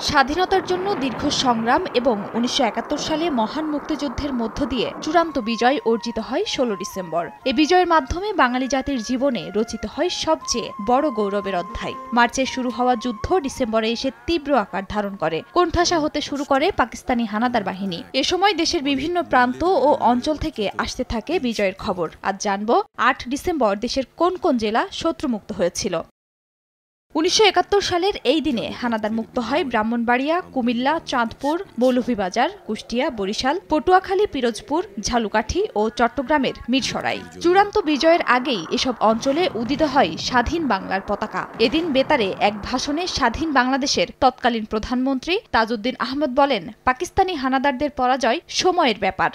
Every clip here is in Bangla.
স্বাধীনতার জন্য দীর্ঘ সংগ্রাম এবং ১৯৭১ সালে মহান মুক্তিযুদ্ধের মধ্য দিয়ে চূড়ান্ত বিজয় অর্জিত হয় ১৬ ডিসেম্বর। এ বিজয়ের মাধ্যমে বাঙালি জাতির জীবনে রচিত হয় সবচেয়ে বড় গৌরবের অধ্যায়। মার্চে শুরু হওয়া যুদ্ধ ডিসেম্বরে এসে তীব্র আকার ধারণ করে, কোণঠাসা হতে শুরু করে পাকিস্তানি হানাদার বাহিনী। এ সময় দেশের বিভিন্ন প্রান্ত ও অঞ্চল থেকে আসতে থাকে বিজয়ের খবর। আজ জানব ৮ ডিসেম্বর দেশের কোন কোন জেলা শত্রুমুক্ত হয়েছিল। ১৯৭১ সালের এই দিনে হানাদার মুক্ত হয় ব্রাহ্মণবাড়িয়া, কুমিল্লা, চাঁদপুর, মৌলভীবাজার, কুষ্টিয়া, বরিশাল, পটুয়াখালী, পিরোজপুর, ঝালকাঠি ও চট্টগ্রামের মিরসরাই। চূড়ান্ত বিজয়ের আগেই এসব অঞ্চলে উদিত হয় স্বাধীন বাংলার পতাকা। এদিন বেতারে এক ভাষণে স্বাধীন বাংলাদেশের তৎকালীন প্রধানমন্ত্রী তাজউদ্দিন আহমদ বলেন, পাকিস্তানি হানাদারদের পরাজয় সময়ের ব্যাপার।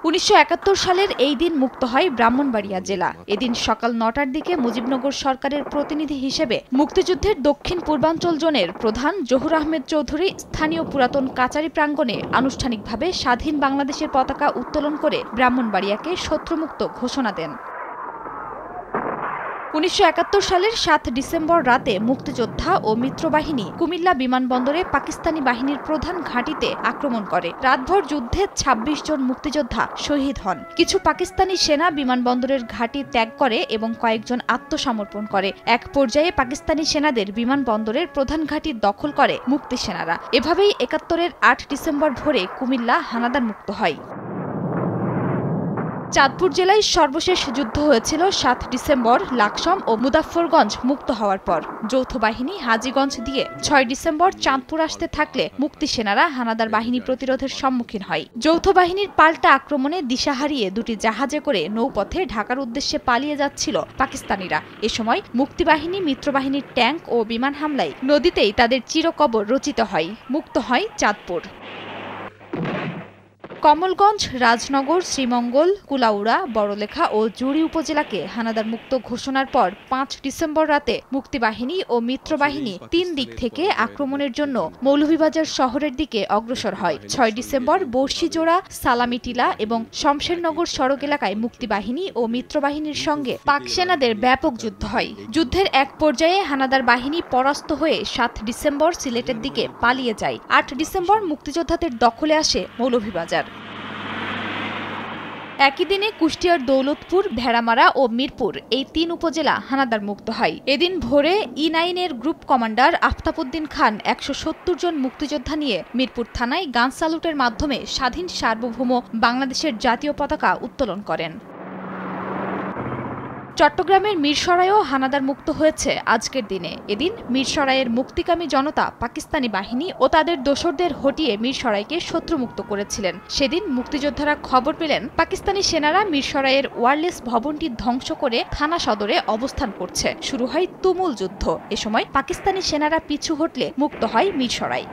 ১৯৭১ সালের এই দিন মুক্ত হয় ব্রাহ্মণবাড়িয়া জেলা। এদিন সকাল ৯টার দিকে মুজিবনগর সরকারের প্রতিনিধি হিসেবে মুক্তিযুদ্ধের দক্ষিণ পূর্বাঞ্চল জোনের প্রধান জহুর আহমেদ চৌধুরী স্থানীয় পুরাতন কাচারি প্রাঙ্গণে আনুষ্ঠানিকভাবে স্বাধীন বাংলাদেশের পতাকা উত্তোলন করে ব্রাহ্মণবাড়িয়াকে শত্রুমুক্ত ঘোষণা দেন। ১৯৭১ সালের ৭ ডিসেম্বর রাতে মুক্তিযোদ্ধা ও মিত্রবাহিনী কুমিল্লা বিমানবন্দরে পাকিস্তানি বাহিনীর প্রধান ঘাঁটিতে আক্রমণ করে। রাতভর যুদ্ধে ২৬ জন মুক্তিযোদ্ধা শহীদ হন। কিছু পাকিস্তানি সেনা বিমানবন্দরের ঘাঁটি ত্যাগ করে এবং কয়েকজন আত্মসমর্পণ করে। এক পর্যায়ে পাকিস্তানি সেনাদের বিমানবন্দরের প্রধান ঘাঁটি দখল করে মুক্তি সেনারা। এভাবেই ৭১-এর ৮ ডিসেম্বর ভোরে কুমিল্লা হানাদার মুক্ত হয়। চাঁদপুর জেলায় সর্বশেষ যুদ্ধ হয়েছিল ৭ ডিসেম্বর লাকসম ও মুজাফফরগঞ্জ মুক্ত হওয়ার পর। যৌথ বাহিনী হাজীগঞ্জ দিয়ে ৬ ডিসেম্বর চাঁদপুর আসতে থাকলে মুক্তি সেনারা হানাদার বাহিনী প্রতিরোধের সম্মুখীন হয়। যৌথ বাহিনীর পাল্টা আক্রমণে দিশা হারিয়ে দুটি জাহাজে করে নৌপথে ঢাকার উদ্দেশ্যে পালিয়ে যাচ্ছিল পাকিস্তানিরা। এ সময় মুক্তিবাহিনী মিত্রবাহিনীর ট্যাঙ্ক ও বিমান হামলায় নদীতেই তাদের চিরকবর রচিত হয়। মুক্ত হয় চাঁদপুর। কমলগঞ্জ, রাজনগর, শ্রীমঙ্গল, কুলাউড়া, বড়লেখা ও জুড়ি উপজেলাকে হানাদার মুক্ত ঘোষণার পর ৫ ডিসেম্বর রাতে মুক্তিবাহিনী ও মিত্রবাহিনী ৩ দিক থেকে আক্রমণের জন্য মৌলভীবাজার শহরের দিকে অগ্রসর হয়। ৬ ডিসেম্বর বর্ষিজোড়া, সালামিটিলা এবং শমশেরনগর সড়ক এলাকায় মুক্তিবাহিনী ও মিত্রবাহিনীর সঙ্গে পাক সেনাদের ব্যাপক যুদ্ধ হয়। যুদ্ধের এক পর্যায়ে হানাদার বাহিনী পরাস্ত হয়ে ৭ ডিসেম্বর সিলেটের দিকে পালিয়ে যায়। ৮ ডিসেম্বর মুক্তিযোদ্ধাদের দখলে আসে মৌলভীবাজার। একই দিনে কুষ্টিয়ার দৌলতপুর, ভেড়ামারা ও মিরপুর এই ৩ উপজেলা হানাদার মুক্ত হয়। এদিন ভোরে ই9-এর গ্রুপ কমান্ডার আফতাবউদ্দিন খান ১৭০ জন মুক্তিযোদ্ধা নিয়ে মিরপুর থানায় গান সালুটের মাধ্যমে স্বাধীন সার্বভৌম বাংলাদেশের জাতীয় পতাকা উত্তোলন করেন। চট্টগ্রামের মিরসরাইও হানাদার মুক্ত হয়েছে আজকের দিনে। এদিন মিরসরাইয়ের মুক্তিকামী জনতা পাকিস্তানি বাহিনী ও তাদের দোসরদের হটিয়ে মিরসরাইকে শত্রুমুক্ত করেছিলেন। সেদিন মুক্তিযোদ্ধারা খবর পেলেন পাকিস্তানি সেনারা মিরসরাইয়ের ওয়্যারলেস ভবনটি ধ্বংস করে থানা সদরে অবস্থান করছে। শুরু হয় তুমুল যুদ্ধ। এ সময় পাকিস্তানি সেনারা পিছু হটলে মুক্ত হয় মিরসরাই।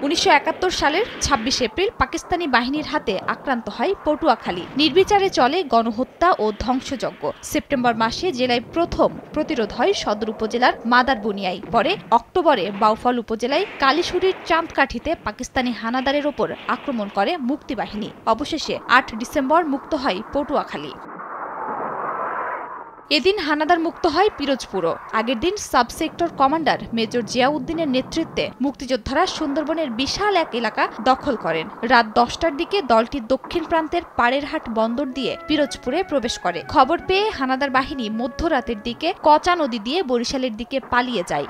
১৯৭১ সালের ২৬ এপ্রিল পাকিস্তানি বাহিনীর হাতে আক্রান্ত হয় পটুয়াখালী। নির্বিচারে চলে গণহত্যা ও ধ্বংসযজ্ঞ। সেপ্টেম্বর মাসে জেলায় প্রথম প্রতিরোধ হয় সদর উপজেলার মাদারবনিয়ায়। পরে অক্টোবরে বাউফল উপজেলায় কালীশুরির চাঁদকাঠিতে পাকিস্তানি হানাদারের ওপর আক্রমণ করে মুক্তিবাহিনী। অবশেষে ৮ ডিসেম্বর মুক্ত হয় পটুয়াখালী। এদিন হানাদার মুক্ত হয় পিরোজপুরও। আগের দিন সাব সেক্টর কমান্ডার মেজর জিয়াউদ্দিনের নেতৃত্বে মুক্তিযোদ্ধারা সুন্দরবনের বিশাল এক এলাকা দখল করেন। রাত ১০টার দিকে দলটি দক্ষিণ প্রান্তের পাড়েরহাট বন্দর দিয়ে পিরোজপুরে প্রবেশ করে। খবর পেয়ে হানাদার বাহিনী মধ্যরাতের দিকে কচা নদী দিয়ে বরিশালের দিকে পালিয়ে যায়।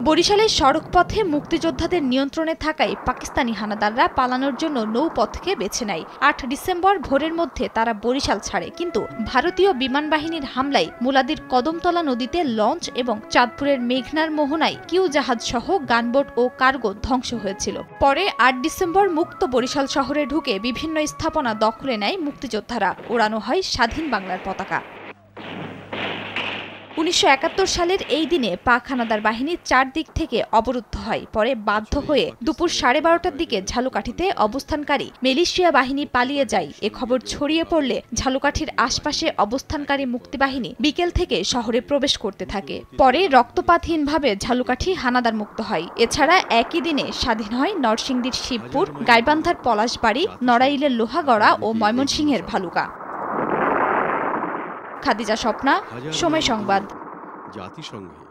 বরিশালের সড়কপথে মুক্তিযোদ্ধাদের নিয়ন্ত্রণে থাকায় পাকিস্তানি হানাদাররা পালানোর জন্য নৌপথকে বেছে নেয়। ৮ ডিসেম্বর ভোরের মধ্যে তারা বরিশাল ছাড়ে, কিন্তু ভারতীয় বিমান বাহিনীর হামলায় মুলাদির কদমতলা নদীতে লঞ্চ এবং চাঁদপুরের মেঘনার মোহনায় কিউ জাহাজ সহ গানবোট ও কার্গো ধ্বংস হয়েছিল। পরে ৮ ডিসেম্বর মুক্ত বরিশাল শহরে ঢুকে বিভিন্ন স্থাপনা দখলে নেয় মুক্তিযোদ্ধারা। ওড়ানো হয় স্বাধীন বাংলার পতাকা। ১৯৭১ সালের এই দিনে পাক হানাদার বাহিনী ৪ দিক থেকে অবরুদ্ধ হয়। পরে বাধ্য হয়ে দুপুর ১২:৩০টার দিকে ঝালকাঠিতে অবস্থানকারী মিলিশিয়া বাহিনী পালিয়ে যায়। এ খবর ছড়িয়ে পড়লে ঝালকাঠির আশপাশে অবস্থানকারী মুক্তিবাহিনী বিকেল থেকে শহরে প্রবেশ করতে থাকে। পরে রক্তপাতহীনভাবে ঝালকাঠি হানাদার মুক্ত হয়। এছাড়া একই দিনে স্বাধীন হয় নরসিংদীর শিবপুর, গাইবান্ধার পলাশবাড়ি, নড়াইলের লোহাগড়া ও ময়মনসিংহের ভালুকা। খাদিজা স্বপ্না, সময় সংবাদ। জাতিসংঘে